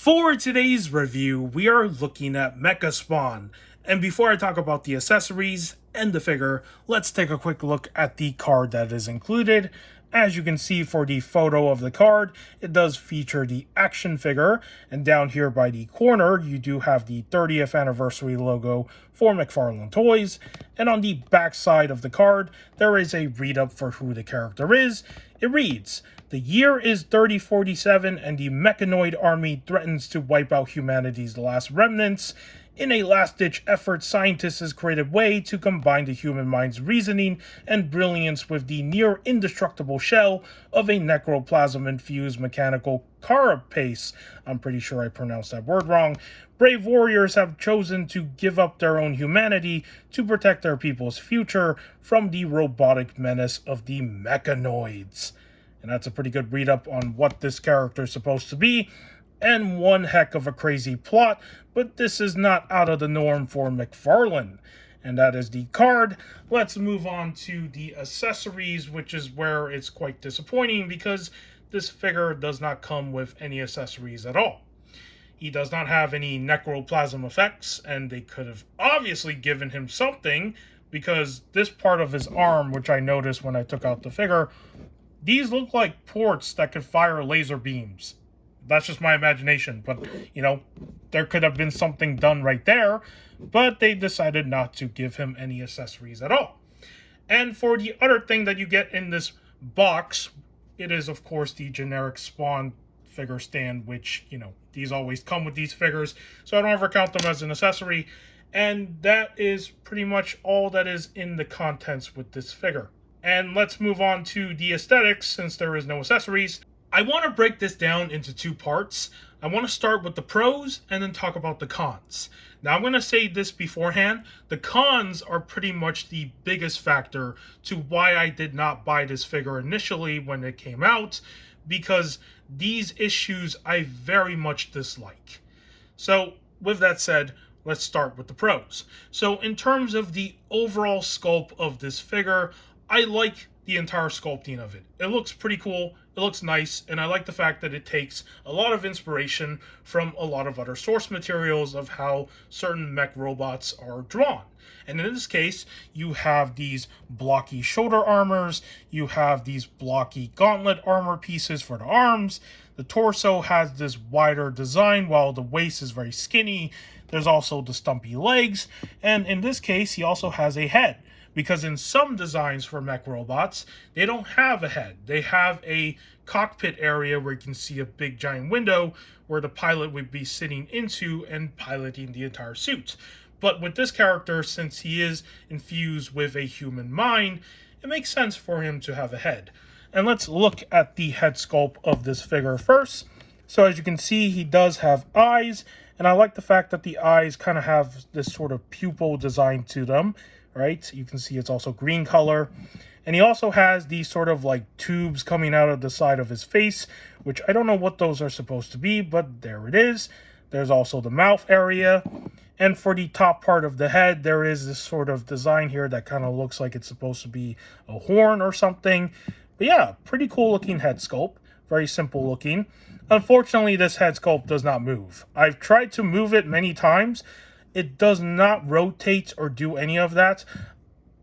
For today's review, we are looking at Mecha Spawn. And before I talk about the accessories and the figure, let's take a quick look at the card that is included. As you can see for the photo of the card, it does feature the action figure, and down here by the corner, you do have the 30th anniversary logo for Mcfarlane Toys, and on the back side of the card, there is a read-up for who the character is. It reads, "The year is 3047 and the mechanoid army threatens to wipe out humanity's last remnants. In a last-ditch effort, scientists has created a way to combine the human mind's reasoning and brilliance with the near-indestructible shell of a necroplasm-infused mechanical carapace." I'm pretty sure I pronounced that word wrong. "Brave warriors have chosen to give up their own humanity to protect their people's future from the robotic menace of the mechanoids." And that's a pretty good read-up on what this character is supposed to be. And one heck of a crazy plot, but this is not out of the norm for Mcfarlane. And that is the card. Let's move on to the accessories, which is where it's quite disappointing because this figure does not come with any accessories at all. He does not have any necroplasm effects, and they could have obviously given him something because this part of his arm, which I noticed when I took out the figure, these look like ports that could fire laser beams. That's just my imagination, but, there could have been something done right there, but they decided not to give him any accessories at all. And for the other thing that you get in this box, it is, of course, the generic Spawn figure stand, which, these always come with these figures, so I don't ever count them as an accessory, and that is pretty much all that is in the contents with this figure. And let's move on to the aesthetics, since there is no accessories. I want to break this down into two parts. I want to start with the pros and then talk about the cons. Now, I'm going to say this beforehand. The cons are pretty much the biggest factor to why I did not buy this figure initially when it came out, because these issues I very much dislike. So, with that said, let's start with the pros. So, in terms of the overall sculpt of this figure, I like the entire sculpting of it. It looks pretty cool, it looks nice, and I like the fact that it takes a lot of inspiration from a lot of other source materials of how certain mech robots are drawn. And in this case, you have these blocky shoulder armors, you have these blocky gauntlet armor pieces for the arms, the torso has this wider design while the waist is very skinny, there's also the stumpy legs, and in this case, he also has a head. Because in some designs for mech robots, they don't have a head. They have a cockpit area where you can see a big giant window where the pilot would be sitting into and piloting the entire suit. But with this character, since he is infused with a human mind, it makes sense for him to have a head. And let's look at the head sculpt of this figure first. So as you can see, he does have eyes, and I like the fact that the eyes kind of have this sort of pupil design to them. Right? You can see it's also green color. And he also has these sort of like tubes coming out of the side of his face, which I don't know what those are supposed to be, but there it is. There's also the mouth area. And for the top part of the head, there is this sort of design here that kind of looks like it's supposed to be a horn or something. But yeah, pretty cool looking head sculpt. Very simple looking. Unfortunately, this head sculpt does not move. I've tried to move it many times. It does not rotate or do any of that.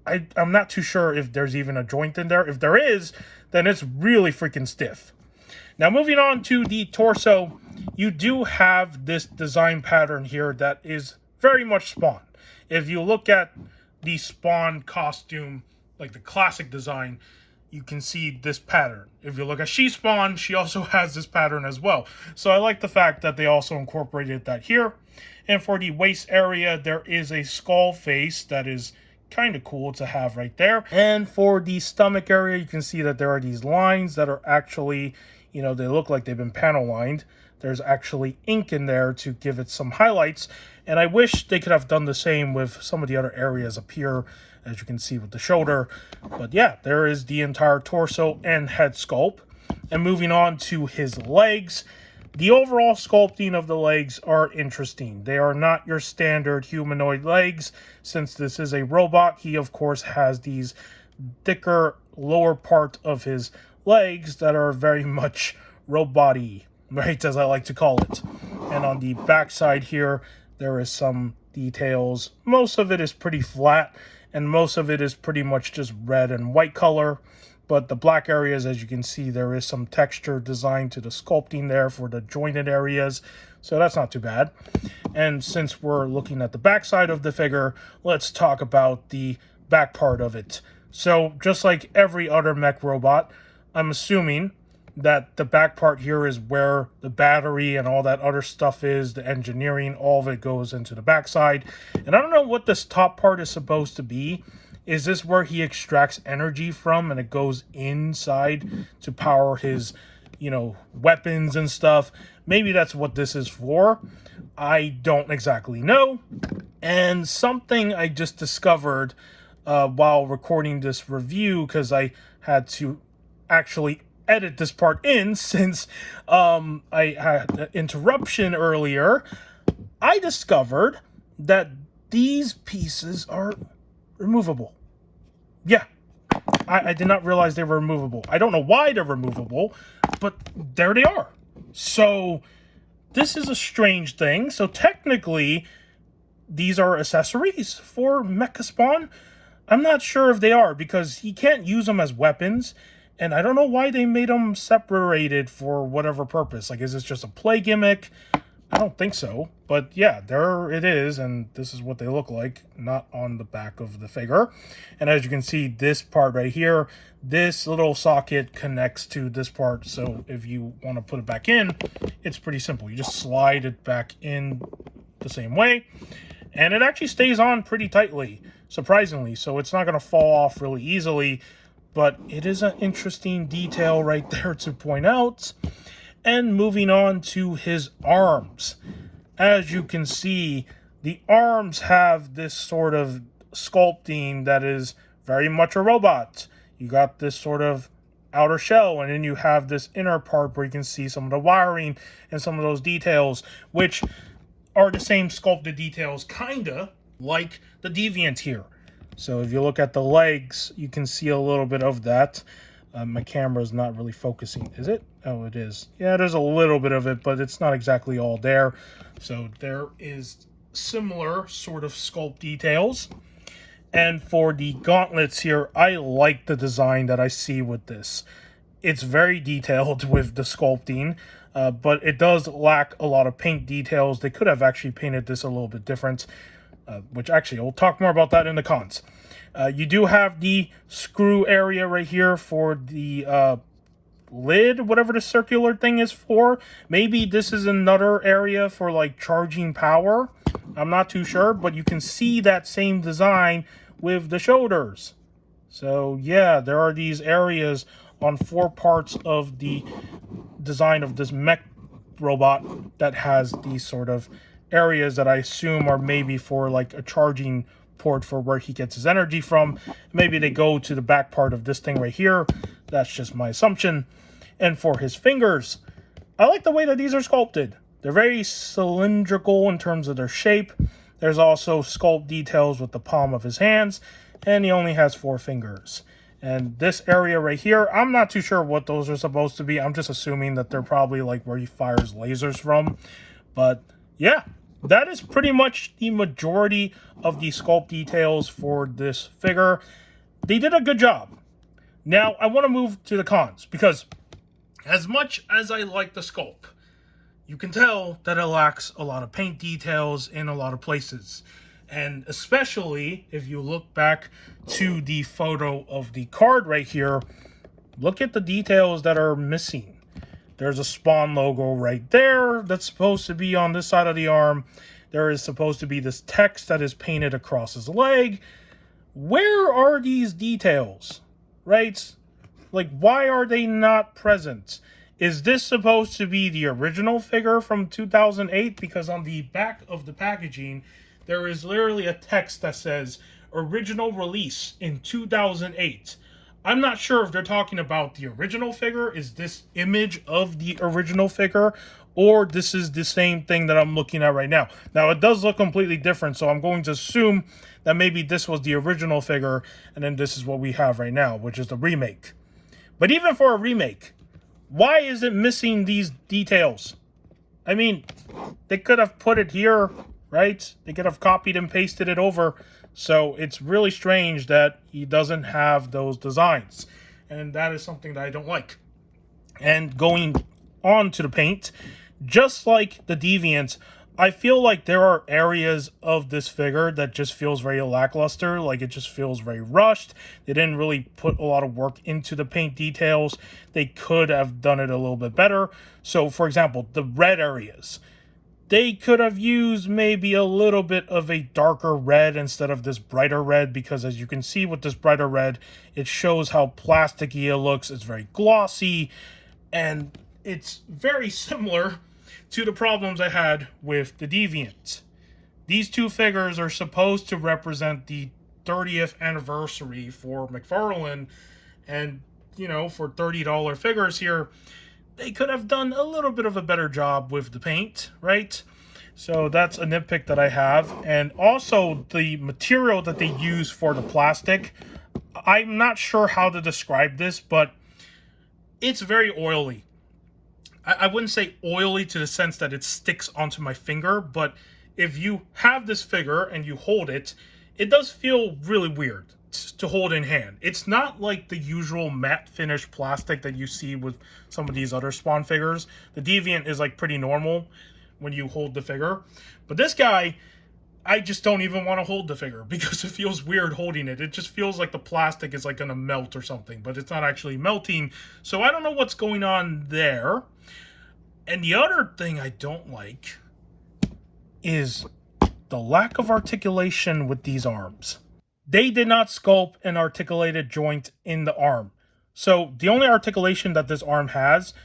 I'm not too sure if there's even a joint in there. If there is, then it's really freaking stiff. Now, moving on to the torso, you do have this design pattern here that is very much Spawn. If you look at the Spawn costume, like the classic design, you can see this pattern. If you look at Spawn, she also has this pattern as well. So I like the fact that they also incorporated that here. And for the waist area, there is a skull face that is kind of cool to have right there. And for the stomach area, you can see that there are these lines that are actually, they look like they've been panel lined. There's actually ink in there to give it some highlights. And I wish they could have done the same with some of the other areas up here, as you can see with the shoulder. But yeah, there is the entire torso and head sculpt. And moving on to his legs, the overall sculpting of the legs are interesting. They are not your standard humanoid legs. Since this is a robot, he of course has these thicker lower part of his legs that are very much robot-y. right, as I like to call it. And on the back side here, there is some details. Most of it is pretty flat, and most of it is pretty much just red and white color. But the black areas, as you can see, there is some texture designed to the sculpting there for the jointed areas. So that's not too bad. And since we're looking at the back side of the figure, let's talk about the back part of it. So just like every other mech robot, I'm assuming that the back part here is where the battery and all that other stuff is, the engineering, all of it goes into the backside. And I don't know what this top part is supposed to be. Is this where he extracts energy from and it goes inside to power his, weapons and stuff? Maybe that's what this is for. I don't exactly know. And something I just discovered while recording this review, because I had to actually edit this part in since I had an interruption earlier. I discovered that these pieces are removable. Yeah, I did not realize they were removable. I don't know why they're removable, but there they are. So this is a strange thing. So technically, these are accessories for Mecha Spawn. I'm not sure if they are, because he can't use them as weapons. And I don't know why they made them separated for whatever purpose. Like, is this just a play gimmick? I don't think so. But yeah, there it is. And this is what they look like, not on the back of the figure. And as you can see, this part right here, this little socket connects to this part. So if you want to put it back in, it's pretty simple. You just slide it back in the same way. And it actually stays on pretty tightly, surprisingly. So it's not going to fall off really easily. But it is an interesting detail right there to point out. And moving on to his arms. As you can see, the arms have this sort of sculpting that is very much a robot. You got this sort of outer shell, and then you have this inner part where you can see some of the wiring and some of those details, which are the same sculpted details, kinda like the Deviant here. So if you look at the legs, you can see a little bit of that. My camera's not really focusing, is it? Oh, it is. Yeah, there's a little bit of it, but it's not exactly all there. So there is similar sort of sculpt details. And for the gauntlets here, I like the design that I see with this. It's very detailed with the sculpting, but it does lack a lot of paint details. They could have actually painted this a little bit different. Which actually, we'll talk more about that in the cons. You do have the screw area right here for the lid, whatever the circular thing is for. Maybe this is another area for like charging power. I'm not too sure, but you can see that same design with the shoulders. So yeah, there are these areas on 4 parts of the design of this mech robot that has these sort of areas that I assume are maybe for like a charging port for where he gets his energy from. Maybe they go to the back part of this thing right here. That's just my assumption. And for his fingers, I like the way that these are sculpted. They're very cylindrical in terms of their shape. There's also sculpt details with the palm of his hands, and he only has 4 fingers. And this area right here, I'm not too sure what those are supposed to be. I'm just assuming that they're probably like where he fires lasers from. But yeah, that is pretty much the majority of the sculpt details for this figure. They did a good job. Now, I want to move to the cons, because as much as I like the sculpt, you can tell that it lacks a lot of paint details in a lot of places. And especially if you look back to the photo of the card right here, look at the details that are missing. There's a Spawn logo right there that's supposed to be on this side of the arm. There is supposed to be this text that is painted across his leg. Where are these details? Right? Like, why are they not present? Is this supposed to be the original figure from 2008? Because on the back of the packaging, there is literally a text that says, original release in 2008. I'm not sure if they're talking about the original figure. Is this image of the original figure? Or this is the same thing that I'm looking at right now. Now, it does look completely different, so I'm going to assume that maybe this was the original figure, and then this is what we have right now, which is the remake. But even for a remake, Why is it missing these details? I mean, they could have put it here, right? They could have copied and pasted it over. So it's really strange that he doesn't have those designs. And that is something that I don't like. And going on to the paint, just like the Deviant, I feel like there are areas of this figure that just feels very lackluster, like it just feels very rushed. They didn't really put a lot of work into the paint details. They could have done it a little bit better. So, for example, the red areas, they could have used maybe a little bit of a darker red instead of this brighter red, because as you can see with this brighter red, it shows how plasticky it looks. It's very glossy, and it's very similar to the problems I had with the Deviant. These two figures are supposed to represent the 30th anniversary for Mcfarlane, and, you know, for $30 figures here, they could have done a little bit of a better job with the paint, right? So that's a nitpick that I have. And also the material that they use for the plastic, I'm not sure how to describe this, but it's very oily. I wouldn't say oily to the sense that it sticks onto my finger, but if you have this figure and you hold it, it does feel really weird to hold in hand. It's not like the usual matte finish plastic that you see with some of these other Spawn figures. The Deviant is like pretty normal when you hold the figure, but this guy, I just don't even want to hold the figure because it feels weird holding it. It just feels like the plastic is like going to melt or something, but it's not actually melting. So I don't know what's going on there. And the other thing I don't like is the lack of articulation with these arms. They did not sculpt an articulated joint in the arm. So the only articulation that this arm has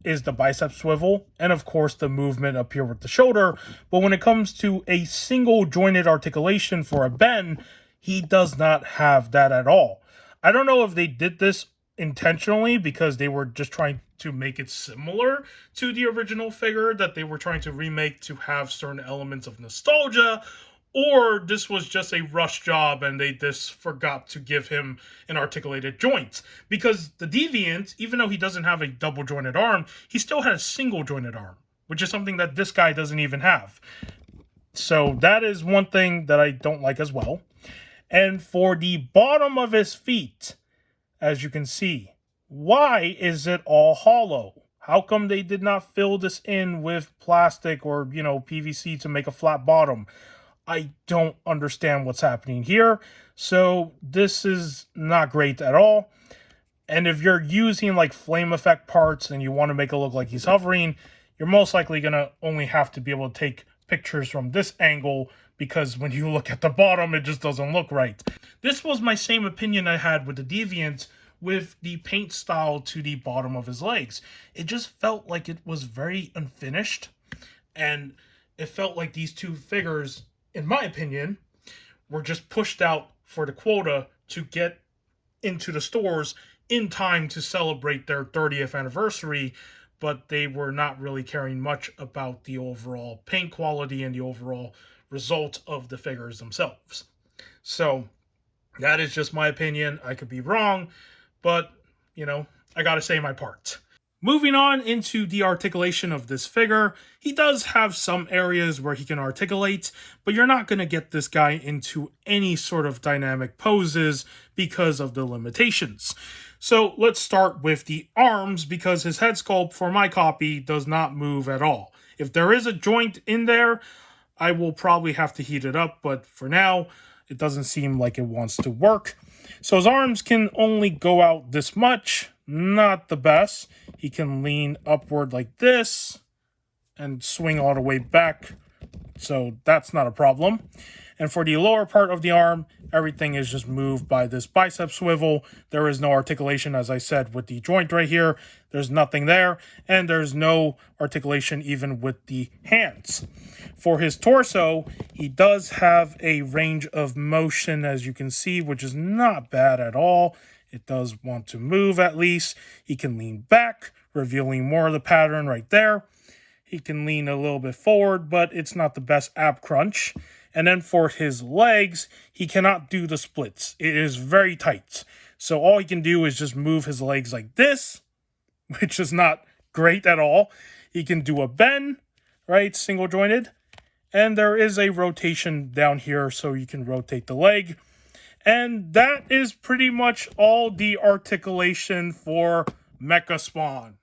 is the bicep swivel, and of course the movement up here with the shoulder. But when it comes to a single jointed articulation for a Ben, he does not have that at all. I don't know if they did this intentionally because they were just trying to make it similar to the original figure that they were trying to remake to have certain elements of nostalgia, or this was just a rush job and they just forgot to give him an articulated joint. Because the Deviant, even though he doesn't have a double jointed arm, he still has a single jointed arm, which is something that this guy doesn't even have. So that is one thing that I don't like as well. And for the bottom of his feet, as you can see, why is it all hollow? How come they did not fill this in with plastic or, you know, PVC to make a flat bottom? I don't understand what's happening here. So this is not great at all. And if you're using like flame effect parts and you want to make it look like he's hovering, you're most likely going to only have to be able to take pictures from this angle, because when you look at the bottom, it just doesn't look right. This was my same opinion I had with the Deviant with the paint style to the bottom of his legs. It just felt like it was very unfinished, and it felt like these two figures, in my opinion, were just pushed out for the quota to get into the stores in time to celebrate their 30th anniversary, but they were not really caring much about the overall paint quality and the overall result of the figures themselves. So that is just my opinion. I could be wrong, but, you know, I gotta say my part. Moving on into the articulation of this figure, he does have some areas where he can articulate, but you're not going to get this guy into any sort of dynamic poses because of the limitations. So let's start with the arms, because his head sculpt for my copy does not move at all. If there is a joint in there, I will probably have to heat it up, but for now, it doesn't seem like it wants to work. So his arms can only go out this much. Not the best. He can lean upward like this and swing all the way back. So that's not a problem. And for the lower part of the arm, everything is just moved by this bicep swivel. There is no articulation, as I said, with the joint right here. There's nothing there. And there's no articulation even with the hands. For his torso, he does have a range of motion, as you can see, which is not bad at all. It does want to move at least. He can lean back, revealing more of the pattern right there. He can lean a little bit forward, but it's not the best ab crunch. And then for his legs, he cannot do the splits. It is very tight. So all he can do is just move his legs like this which is not great at all. He can do a bend, right, single jointed, and there is a rotation down here so you can rotate the leg. And that is pretty much all the articulation for Mecha Spawn.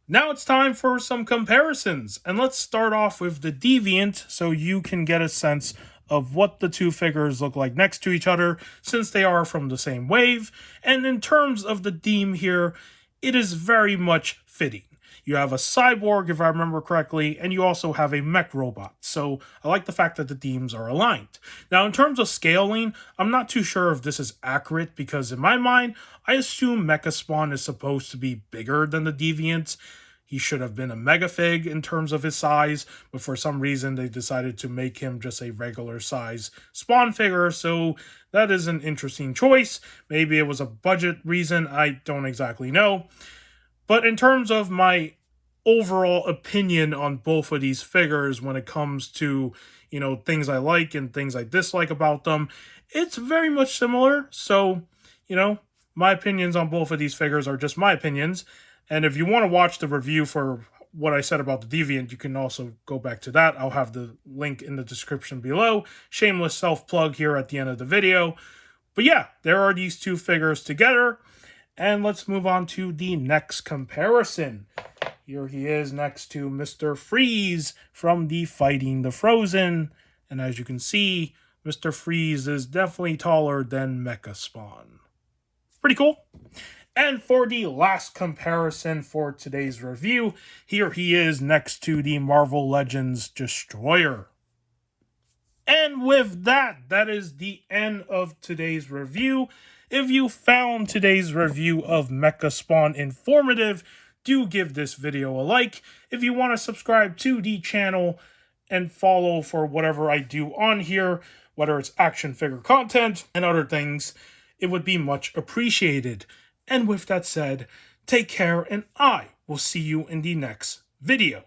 Now it's time for some comparisons, and let's start off with the Deviant so you can get a sense of what the two figures look like next to each other since they are from the same wave. And in terms of the theme here, it is very much fitting. You have a cyborg, if I remember correctly, and you also have a mech robot. So I like the fact that the themes are aligned. Now, in terms of scaling, I'm not too sure if this is accurate because in my mind, I assume Mecha Spawn is supposed to be bigger than the Deviant. He should have been a mega fig in terms of his size, but for some reason they decided to make him just a regular size Spawn figure, so that is an interesting choice. Maybe it was a budget reason, I don't exactly know. But in terms of my overall opinion on both of these figures when it comes to, things I like and things I dislike about them, it's very much similar. So, my opinions on both of these figures are just my opinions. And if you want to watch the review for what I said about the Deviant, you can also go back to that. I'll have the link in the description below. Shameless self-plug here at the end of the video. But yeah, there are these two figures together. And let's move on to the next comparison. Here he is next to Mr. Freeze from the Fighting the Frozen. And as you can see, Mr. Freeze is definitely taller than Mecha Spawn. Pretty cool. And for the last comparison for today's review, here he is next to the Marvel Legends Destroyer. And with that, that is the end of today's review. If you found today's review of Mecha Spawn informative, do give this video a like. If you want to subscribe to the channel and follow for whatever I do on here, whether it's action figure content and other things, it would be much appreciated. And with that said, take care and I will see you in the next video.